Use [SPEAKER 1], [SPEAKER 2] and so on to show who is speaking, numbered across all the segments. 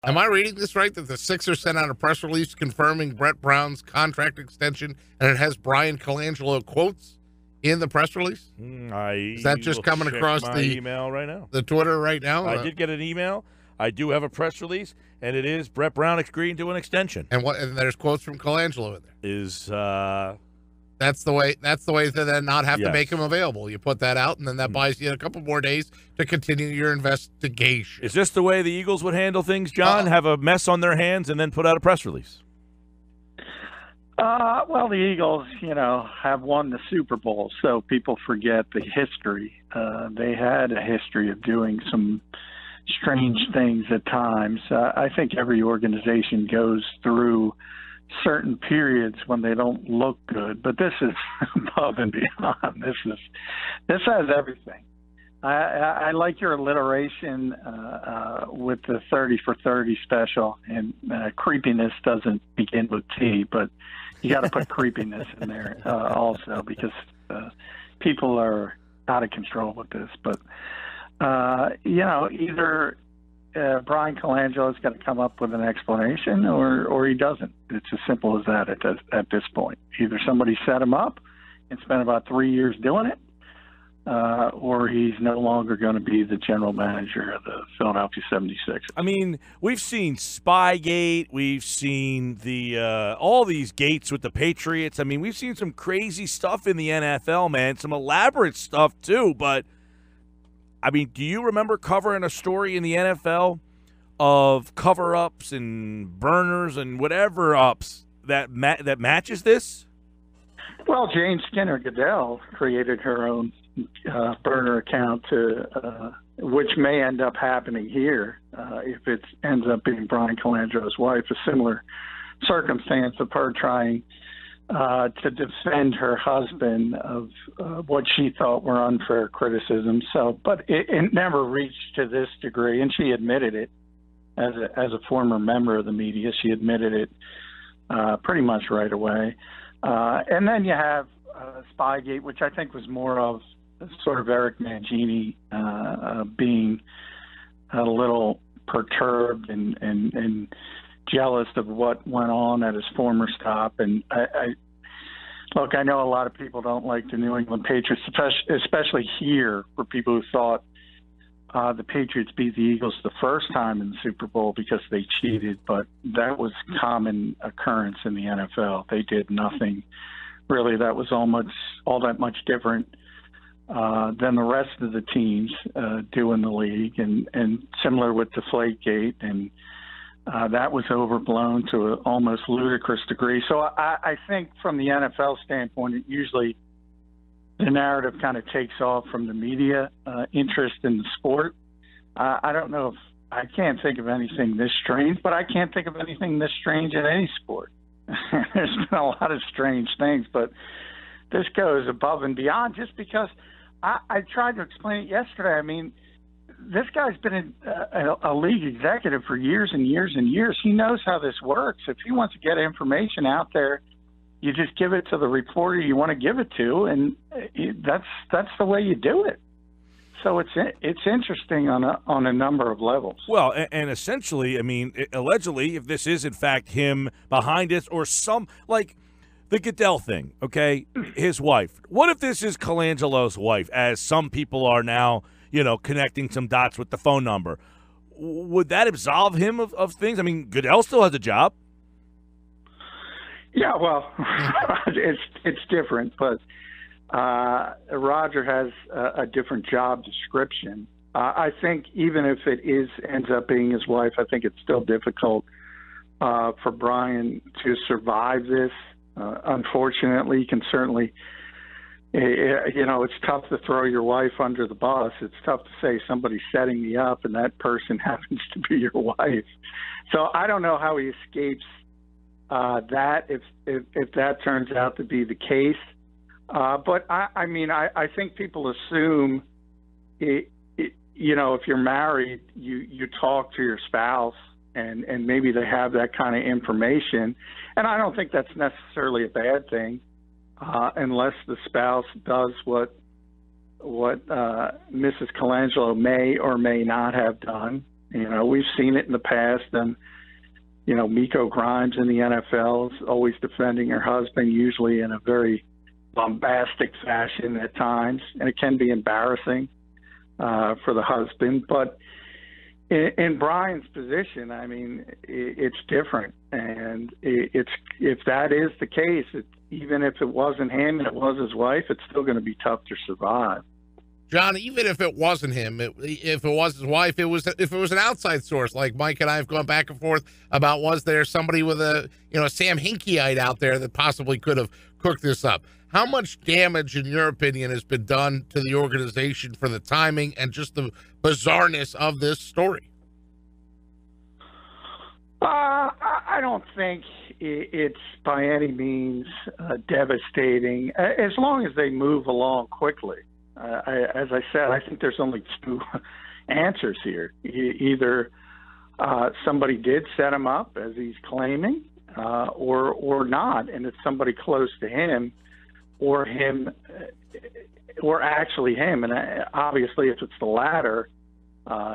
[SPEAKER 1] Am I reading this right, that the Sixers sent out a press release confirming Brett Brown's contract extension, and it has Bryan Colangelo quotes in the press release? Is that just coming across the
[SPEAKER 2] email right now?
[SPEAKER 1] The Twitter right now?
[SPEAKER 2] I did get an email. I do have a press release, and it is Brett Brown agreeing to an extension.
[SPEAKER 1] And there's quotes from Colangelo in there. That's the way to then not have to make him available. You put that out, and then that buys you a couple more days to continue your investigation.
[SPEAKER 2] Is this the way the Eagles would handle things, John? Have a mess on their hands and then put out a press release?
[SPEAKER 3] Well, the Eagles, have won the Super Bowl, so people forget the history. They had a history of doing some strange things at times. I think every organization goes through certain periods when they don't look good, but this is above and beyond. This has everything. I like your alliteration with the 30 for 30 special, and creepiness doesn't begin with T, but you got to put creepiness in there also, because people are out of control with this. But either Bryan Colangelo's got to come up with an explanation, or he doesn't. It's as simple as that at this point. Either somebody set him up and spent about 3 years doing it, or he's no longer going to be the general manager of the Philadelphia 76ers.
[SPEAKER 2] I mean, we've seen Spygate. We've seen all these gates with the Patriots. I mean, we've seen some crazy stuff in the NFL, man, some elaborate stuff too. But, I mean, do you remember covering a story in the NFL of cover-ups and burners and whatever-ups that matches this?
[SPEAKER 3] Well, Jane Skinner Goodell created her own burner account, which may end up happening here if it ends up being Bryan Colangelo's wife, a similar circumstance of her trying to defend her husband of what she thought were unfair criticisms. But it never reached to this degree, and she admitted it as a former member of the media. She admitted it pretty much right away. And then you have Spygate, which I think was more of sort of Eric Mangini being a little perturbed and jealous of what went on at his former stop. And I know a lot of people don't like the New England Patriots, especially here, for people who thought the Patriots beat the Eagles the first time in the Super Bowl because they cheated, but that was common occurrence in the NFL. They did nothing really that was all that much different than the rest of the teams do in the league, and similar with Deflategate, and that was overblown to an almost ludicrous degree. So I think from the NFL standpoint, it usually the narrative kind of takes off from the media interest in the sport. I don't know if I can't think of anything this strange, but I can't think of anything this strange in any sport. There's been a lot of strange things, but this goes above and beyond just because I tried to explain it yesterday. I mean, this guy's been a league executive for years and years and years. He knows how this works. If he wants to get information out there, you just give it to the reporter you want to give it to, and that's the way you do it. So it's interesting on a number of levels.
[SPEAKER 2] Well, and essentially, I mean, allegedly, if this is in fact him behind it, or some like the Goodell thing, okay, his wife. What if this is Colangelo's wife, as some people are now, connecting some dots with the phone number? Would that absolve him of things? I mean, Goodell still has a job.
[SPEAKER 3] Yeah, well, it's different, but Roger has a different job description. I think even if it ends up being his wife, I think it's still difficult for Bryan to survive this. Unfortunately, you can certainly, it's tough to throw your wife under the bus. It's tough to say somebody's setting me up and that person happens to be your wife. So I don't know how he escapes that if that turns out to be the case. But I think people assume, if you're married, you talk to your spouse and maybe they have that kind of information. And I don't think that's necessarily a bad thing, unless the spouse does what Mrs. Colangelo may or may not have done. We've seen it in the past, and Miko Grimes in the NFL is always defending her husband, usually in a very bombastic fashion at times, and it can be embarrassing for the husband. But in Bryan's position, I mean, it's different, and if that is the case, even if it wasn't him and it was his wife, it's still going to be tough to survive.
[SPEAKER 1] John, even if it wasn't him, if it was his wife, if it was an outside source, like Mike and I have gone back and forth about, was there somebody with a Sam Hinkie-ite out there that possibly could have cooked this up? How much damage, in your opinion, has been done to the organization for the timing and just the bizarreness of this story?
[SPEAKER 3] I don't think it's by any means devastating, as long as they move along quickly. As I said, I think there's only two answers here. Either somebody did set him up, as he's claiming, or not, and it's somebody close to him, or actually him. And obviously, if it's the latter,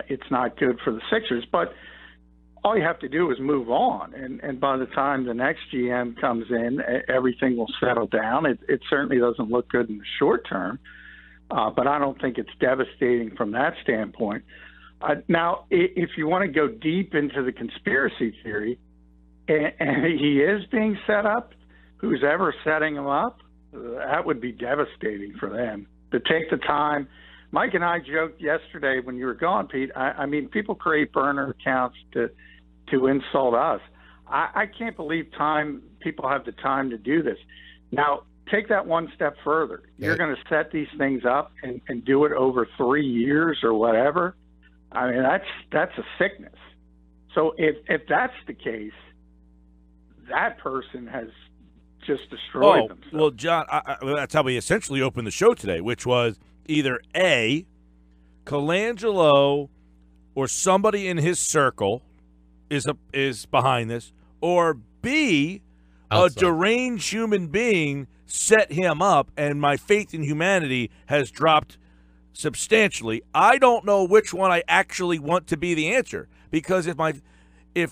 [SPEAKER 3] it's not good for the Sixers. But all you have to do is move on, and by the time the next GM comes in, everything will settle down. It certainly doesn't look good in the short term. But I don't think it's devastating from that standpoint. Now, if you want to go deep into the conspiracy theory, and he is being set up, who's ever setting him up, that would be devastating for them. To take the time, Mike and I joked yesterday when you were gone, Pete, I mean, people create burner accounts to insult us. I can't believe people have the time to do this. Now, take that one step further. You're going to set these things up and do it over 3 years or whatever. I mean, that's a sickness. So if that's the case, that person has just destroyed themselves.
[SPEAKER 2] Well, John, that's how we essentially opened the show today, which was either A, Colangelo or somebody in his circle is behind this, or B, outside, a deranged human being set him up, and my faith in humanity has dropped substantially. I don't know which one I actually want to be the answer, because if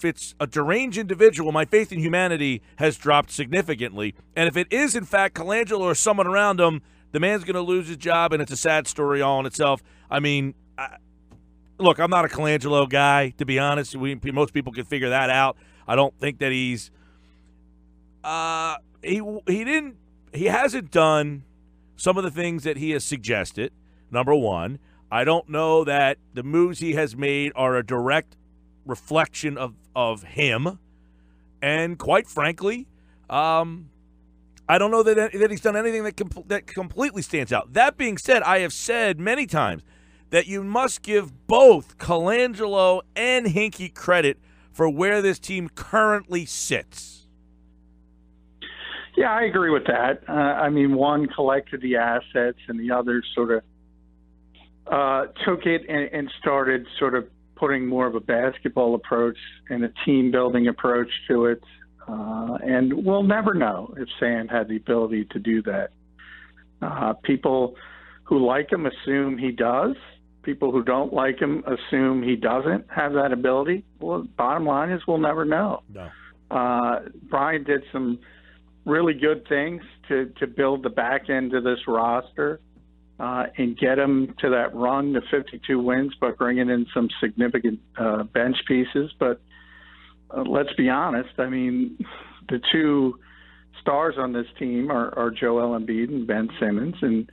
[SPEAKER 2] it's a deranged individual, my faith in humanity has dropped significantly. And if it is, in fact, Colangelo or someone around him, the man's going to lose his job, and it's a sad story all in itself. I mean, look, I'm not a Colangelo guy, to be honest. Most people can figure that out. I don't think that he's he hasn't done some of the things that he has suggested, number one. I don't know that the moves he has made are a direct reflection of him. And quite frankly, I don't know that he's done anything that completely stands out. That being said, I have said many times that you must give both Colangelo and Hinkie credit for where this team currently sits.
[SPEAKER 3] Yeah, I agree with that. I mean, one collected the assets, and the other sort of took it and started sort of putting more of a basketball approach and a team-building approach to it. And we'll never know if Sam had the ability to do that. People who like him assume he does. People who don't like him assume he doesn't have that ability. Well, bottom line is we'll never know.
[SPEAKER 2] No.
[SPEAKER 3] Bryan did some really good things to build the back end of this roster and get them to that run to 52 wins, but bringing in some significant bench pieces. But let's be honest, I mean, the two stars on this team are Joel Embiid and Ben Simmons, and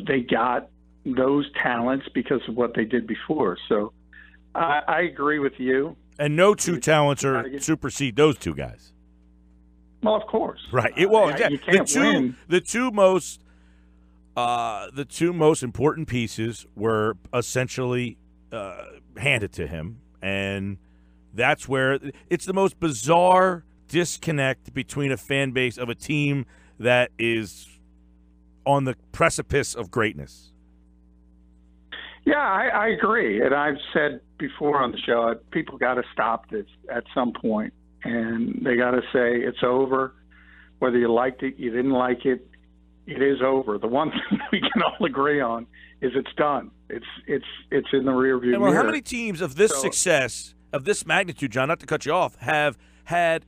[SPEAKER 3] they got those talents because of what they did before. So I agree with you.
[SPEAKER 2] And no two talents supersede those two guys.
[SPEAKER 3] Well, of course.
[SPEAKER 2] Right.
[SPEAKER 3] You can't win.
[SPEAKER 2] The two most important pieces were essentially handed to him, and that's where it's the most bizarre disconnect between a fan base of a team that is on the precipice of greatness.
[SPEAKER 3] Yeah, I agree. And I've said before on the show, people got to stop this at some point, and they got to say it's over. Whether you liked it, you didn't like it, It is over. The one thing we can all agree on is it's done. It's in the rearview mirror.
[SPEAKER 2] Well, how many teams of this success, of this magnitude, John, not to cut you off, have had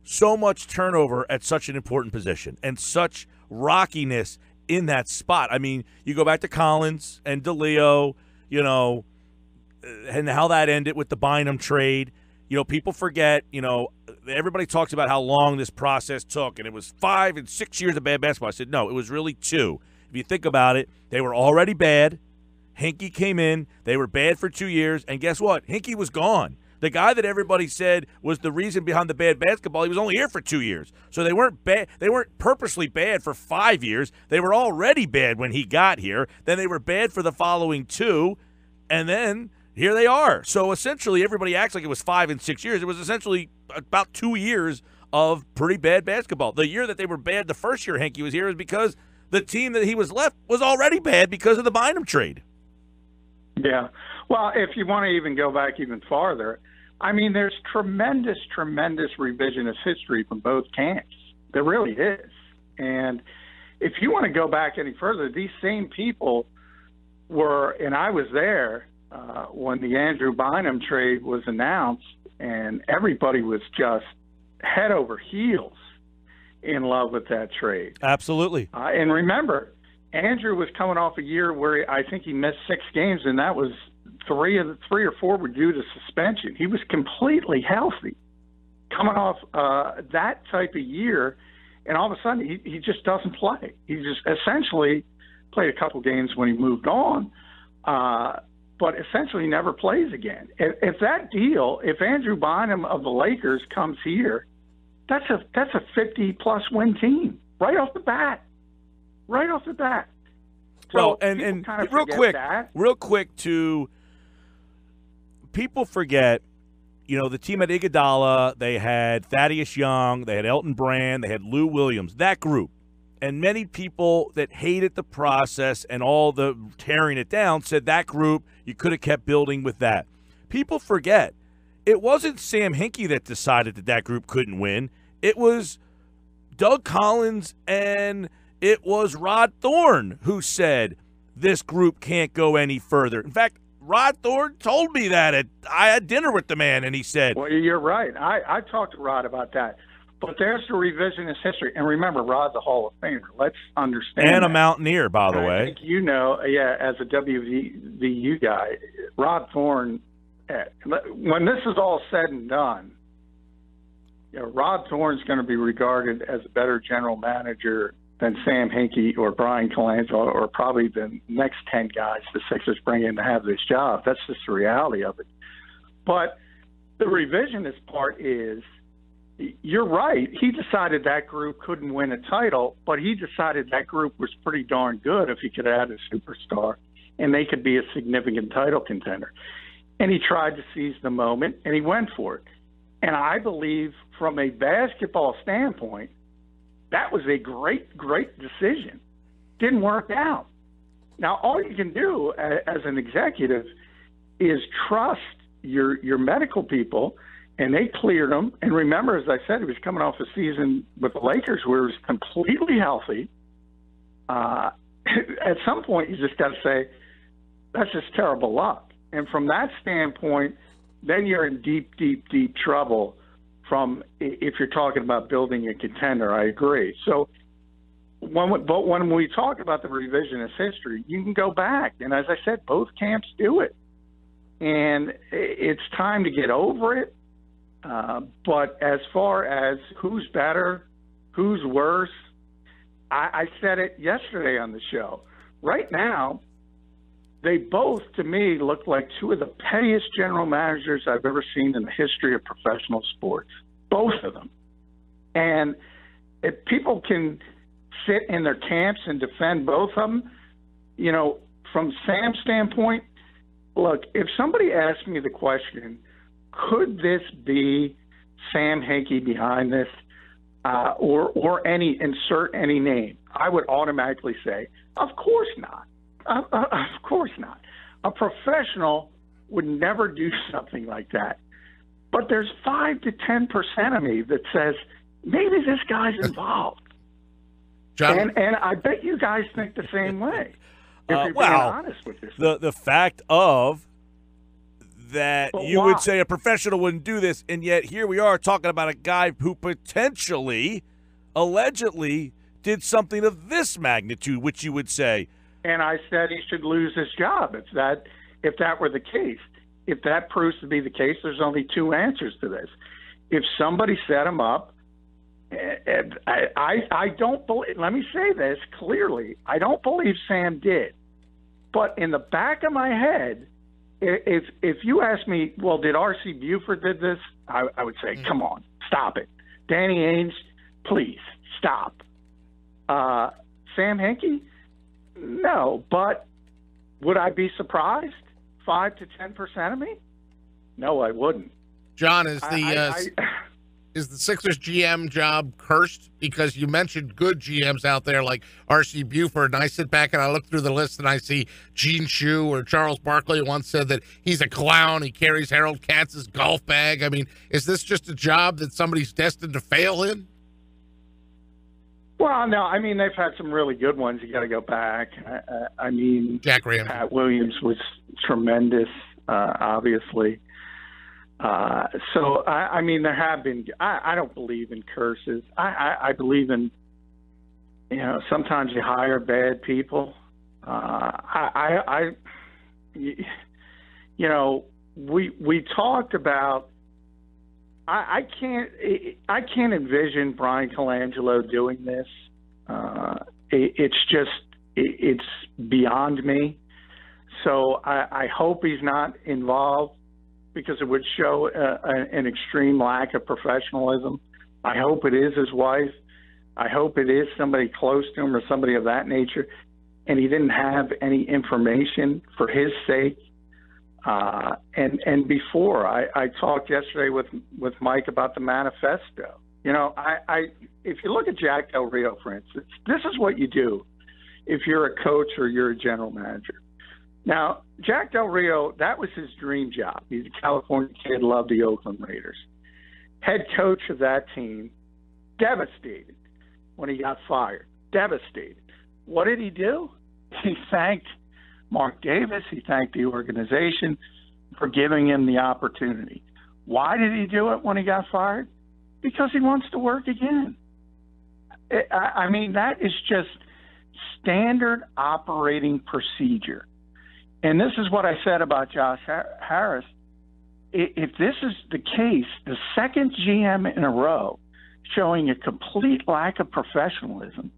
[SPEAKER 2] so much turnover at such an important position and such rockiness in that spot? I mean, you go back to Collins and DeLeo, you know, and how that ended with the Bynum trade. You know, people forget, you know, everybody talks about how long this process took, and it was 5 and 6 years of bad basketball. I said, no, it was really 2. If you think about it, they were already bad. Hinkie came in. They were bad for 2 years, and guess what? Hinkie was gone. The guy that everybody said was the reason behind the bad basketball, he was only here for 2 years. So they weren't bad. They weren't purposely bad for 5 years. They were already bad when he got here. Then they were bad for the following 2, and then here they are. So essentially, everybody acts like it was 5 and 6 years. It was essentially about 2 years of pretty bad basketball. The year that they were bad, the first year Hinkie was here, is because the team that he was left was already bad because of the Bynum trade.
[SPEAKER 3] Yeah. Well, if you want to even go back even farther, I mean, there's tremendous revisionist history from both camps. There really is. And if you want to go back any further, these same people were, and I was there, when the Andrew Bynum trade was announced, and everybody was just head over heels in love with that trade.
[SPEAKER 2] Absolutely.
[SPEAKER 3] And remember, Andrew was coming off a year where I think he missed 6 games, and that was 3 or 4 were due to suspension. He was completely healthy coming off that type of year, and all of a sudden he just doesn't play. He just essentially played a couple games when he moved on, but essentially never plays again. If that deal, if Andrew Bynum of the Lakers comes here, that's a 50-plus win team right off the bat. Right off the bat. So
[SPEAKER 2] well, and
[SPEAKER 3] kind of
[SPEAKER 2] real quick, to people forget, you know, the team at Iguodala, they had Thaddeus Young, they had Elton Brand, they had Lou Williams, that group. And many people that hated the process and all the tearing it down said that group, you could have kept building with that. People forget, it wasn't Sam Hinkie that decided that group couldn't win. It was Doug Collins and it was Rod Thorne who said this group can't go any further. In fact, Rod Thorne told me that. I had dinner with the man, and he said...
[SPEAKER 3] Well, you're right. I talked to Rod about that. But there's the revisionist history. And remember, Rod's a Hall of Famer. Let's understand
[SPEAKER 2] And
[SPEAKER 3] that.
[SPEAKER 2] a Mountaineer, by the way.
[SPEAKER 3] I think you know, as a WVU guy, Rod Thorne, when this is all said and done, you know, Rod Thorne's going to be regarded as a better general manager than Sam Hinkie or Bryan Colangelo or probably the next 10 guys the Sixers bring in to have this job. That's just the reality of it. But the revisionist part is, you're right. He decided that group couldn't win a title, but he decided that group was pretty darn good if he could add a superstar, and they could be a significant title contender. And he tried to seize the moment, and he went for it. And I believe from a basketball standpoint, that was a great decision. Didn't work out. Now, all you can do as an executive is trust your medical people, and they cleared him. And remember, as I said, he was coming off a season with the Lakers where he was completely healthy. At some point, you just got to say, that's just terrible luck. And from that standpoint, then you're in deep trouble from if you're talking about building a contender. I agree. So when we talk about the revisionist history, you can go back. And as I said, both camps do it. And it's time to get over it. But as far as who's better, who's worse, I said it yesterday on the show. Right now, they both, to me, look like two of the pettiest general managers I've ever seen in the history of professional sports. Both of them. And if people can sit in their camps and defend both of them, you know, from Sam's standpoint, look, if somebody asked me the question, could this be Sam Hinkie behind this, or insert any name, I would automatically say, of course not. Of course not. A professional would never do something like that. But there's 5 to 10% of me that says maybe this guy's involved.
[SPEAKER 1] John?
[SPEAKER 3] And I bet you guys think the same way. If you're being honest with yourself.
[SPEAKER 2] The fact of that
[SPEAKER 3] But
[SPEAKER 2] you
[SPEAKER 3] why?
[SPEAKER 2] would say a professional wouldn't do this, and yet here we are talking about a guy who potentially, allegedly, did something of this magnitude, which you would say.
[SPEAKER 3] And I said he should lose his job if that were the case. If that proves to be the case, there's only two answers to this. If somebody set him up, and I don't believe, let me say this clearly, I don't believe Sam did. But in the back of my head, if you ask me, well, did R.C. Buford did this? I would say, come on, stop it. Danny Ainge, please, stop. Sam Hinkie? No, but would I be surprised? 5 to 10% of me? No, I wouldn't.
[SPEAKER 1] John, is the Sixers GM job cursed? Because you mentioned good GMs out there like R.C. Buford, and I sit back and I look through the list and I see Gene Shue or Charles Barkley once said that he's a clown. He carries Harold Katz's golf bag. I mean, is this just a job that somebody's destined to fail in?
[SPEAKER 3] Well, no, I mean, they've had some really good ones. You got to go back. I mean,
[SPEAKER 1] Jack Ramsey.
[SPEAKER 3] Pat Williams was tremendous, obviously. So, I mean, there have been, I don't believe in curses. I believe in, sometimes you hire bad people. We talked about, I can't envision Bryan Colangelo doing this. It's beyond me. So I hope he's not involved, because it would show an extreme lack of professionalism. I hope it is his wife. I hope it is somebody close to him or somebody of that nature, and he didn't have any information for his sake. And before, I talked yesterday with Mike about the manifesto. If you look at Jack Del Rio, for instance, this is what you do if you're a coach or you're a general manager. Now, Jack Del Rio, that was his dream job. He's a California kid, loved the Oakland Raiders. Head coach of that team, devastated when he got fired. Devastated. What did he do? He thanked Mark Davis. He thanked the organization for giving him the opportunity. Why did he do it when he got fired? Because he wants to work again. I mean, that is just standard operating procedure. And this is what I said about Josh Harris. If this is the case, the second GM in a row showing a complete lack of professionalism,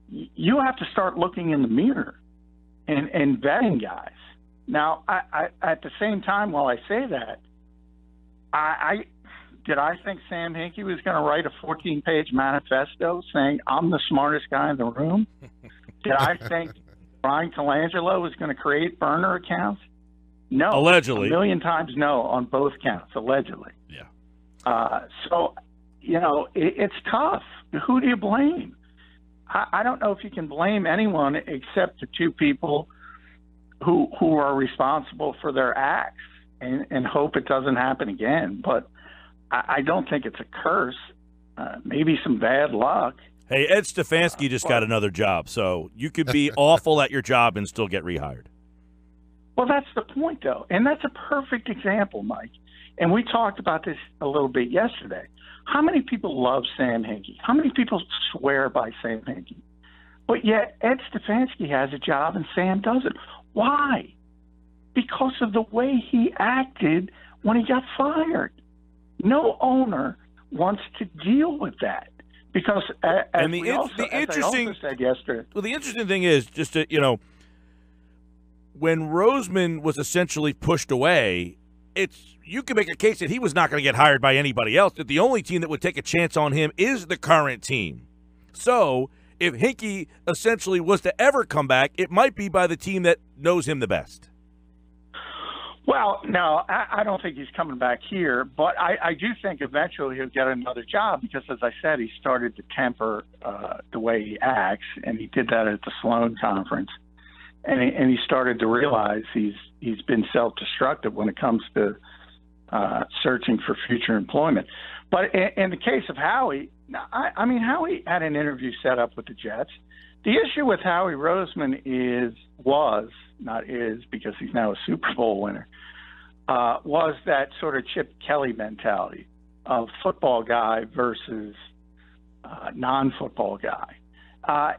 [SPEAKER 3] you have to start looking in the mirror and vetting guys. Now, I at the same time, while I say that, did I think Sam Hinkie was going to write a 14-page manifesto saying, I'm the smartest guy in the room? Did I think Bryan Colangelo was going to create burner accounts? No.
[SPEAKER 2] Allegedly.
[SPEAKER 3] A million times no on both counts, allegedly.
[SPEAKER 2] Yeah.
[SPEAKER 3] So, it's tough. Who do you blame? I don't know if you can blame anyone except the two people who are responsible for their acts, and hope it doesn't happen again. But I don't think it's a curse. Maybe some bad luck.
[SPEAKER 2] Hey, Ed Stefanski just got another job, so you could be awful at your job and still get rehired.
[SPEAKER 3] Well, that's the point, though, and that's a perfect example, Mike. And we talked about this a little bit yesterday. How many people love Sam Hinkie? How many people swear by Sam Hinkie? But yet Ed Stefanski has a job and Sam doesn't. Why? Because of the way he acted when he got fired. No owner wants to deal with that. Because as I also said yesterday.
[SPEAKER 2] Well, the interesting thing is just to, when Roseman was essentially pushed away, you can make a case that he was not going to get hired by anybody else. That the only team that would take a chance on him is the current team. So if Hinkie essentially was to ever come back, it might be by the team that knows him the best.
[SPEAKER 3] Well, no, I don't think he's coming back here, but I do think eventually he'll get another job because, as I said, he started to temper the way he acts, and he did that at the Sloan conference. And he started to realize he's been self-destructive when it comes to searching for future employment. But in the case of Howie, No, I mean, Howie had an interview set up with the Jets. The issue with Howie Roseman was because he's now a Super Bowl winner, was that sort of Chip Kelly mentality of football guy versus non-football guy.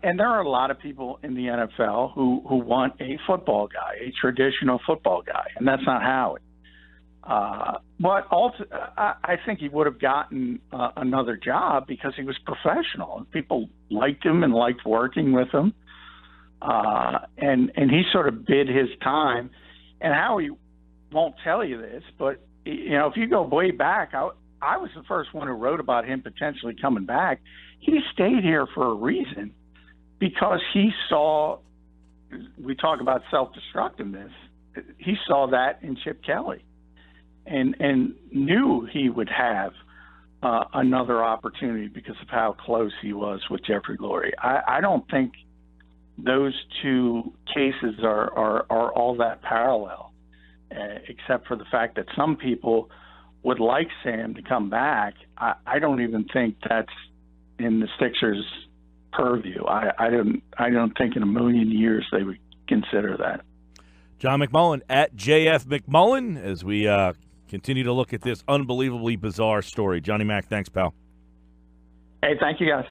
[SPEAKER 3] And there are a lot of people in the NFL who want a football guy, a traditional football guy, and that's not Howie. But also, I think he would have gotten another job because he was professional. People liked him and liked working with him. And he sort of bid his time. And Howie won't tell you this, but, if you go way back, I was the first one who wrote about him potentially coming back. He stayed here for a reason because he saw, we talk about self-destructiveness, he saw that in Chip Kelly. And knew he would have another opportunity because of how close he was with Jeffrey Lurie. I don't think those two cases are all that parallel, except for the fact that some people would like Sam to come back. I don't even think that's in the Sixers' purview. I don't think in a million years they would consider that.
[SPEAKER 2] John McMullen at JF McMullen as we continue to look at this unbelievably bizarre story. Johnny Mac, thanks, pal.
[SPEAKER 3] Hey, thank you, guys.